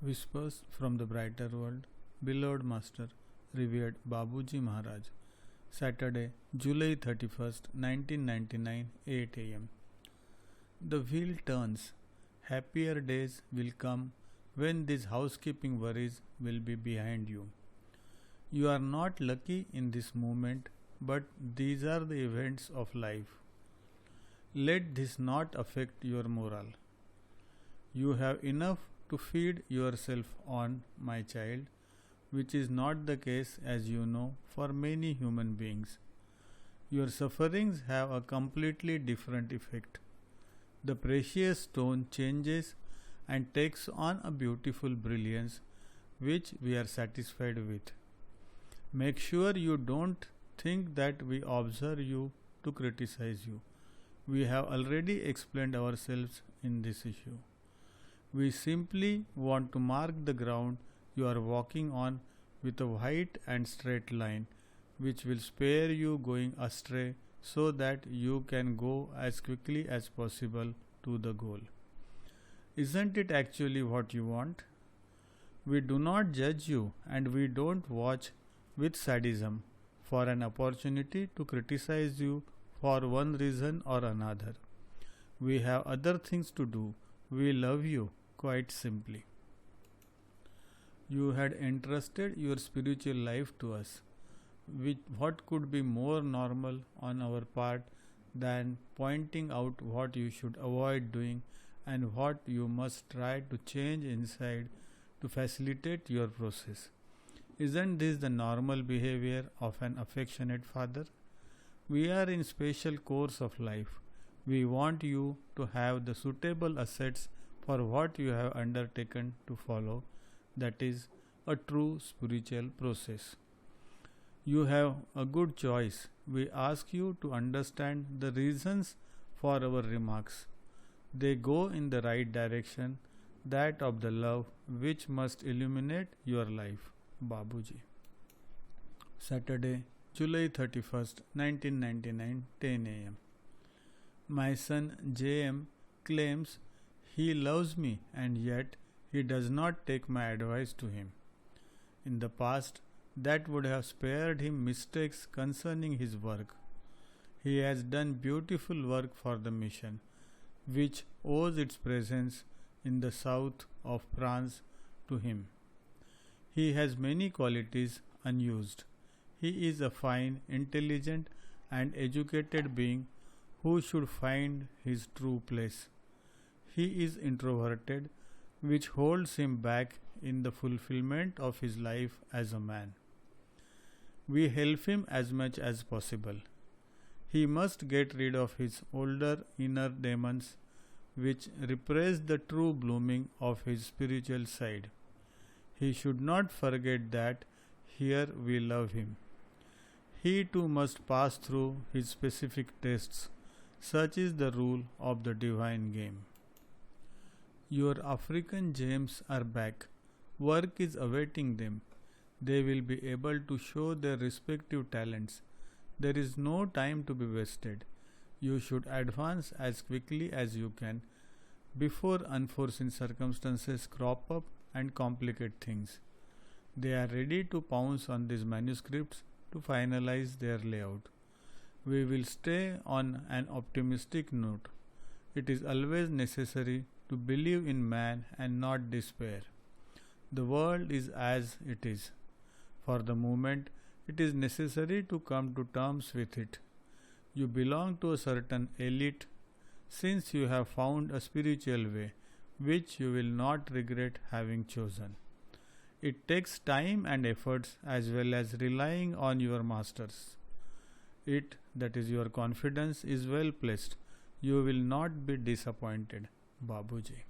Whispers from the Brighter World, beloved Master, revered Babuji Maharaj, Saturday, July 31st, 1999, 8 am. The wheel turns. Happier days will come when these housekeeping worries will be behind you. You are not lucky in this moment, but these are the events of life. Let this not affect your morale. You have enough to feed yourself on, my child, which is not the case, as you know, for many human beings. Your sufferings have a completely different effect. The precious stone changes and takes on a beautiful brilliance which we are satisfied with. Make sure you don't think that we observe you to criticize you. We have already explained ourselves in this issue. We simply want to mark the ground you are walking on with a white and straight line, which will spare you going astray so that you can go as quickly as possible to the goal. Isn't it actually what you want? We do not judge you and we don't watch with sadism for an opportunity to criticize you for one reason or another. We have other things to do. We love you, quite simply. You had entrusted your spiritual life to us. What could be more normal on our part than pointing out what you should avoid doing and what you must try to change inside to facilitate your process? Isn't this the normal behavior of an affectionate father? We are in special course of life. We want you to have the suitable assets for what you have undertaken to follow, that is, a true spiritual process. You have a good choice. We ask you to understand the reasons for our remarks. They go in the right direction, that of the love which must illuminate your life. Babuji. Saturday, July 31st, 1999, 10 am. My son J.M. claims he loves me and yet he does not take my advice to him. In the past, that would have spared him mistakes concerning his work. He has done beautiful work for the mission, which owes its presence in the south of France to him. He has many qualities unused. He is a fine, intelligent, and educated being who should find his true place. He is introverted, which holds him back in the fulfillment of his life as a man. We help him as much as possible. He must get rid of his older inner demons, which repress the true blooming of his spiritual side. He should not forget that here we love him. He too must pass through his specific tests. Such is the rule of the divine game. Your African gems are back. Work is awaiting them. They will be able to show their respective talents. There is no time to be wasted. You should advance as quickly as you can before unforeseen circumstances crop up and complicate things. They are ready to pounce on these manuscripts to finalize their layout. We will stay on an optimistic note. It is always necessary to believe in man and not despair. The world is as it is. For the moment, it is necessary to come to terms with it. You belong to a certain elite since you have found a spiritual way which you will not regret having chosen. It takes time and efforts as well as relying on your masters. It, that is your confidence, is well placed. You will not be disappointed. Babuji.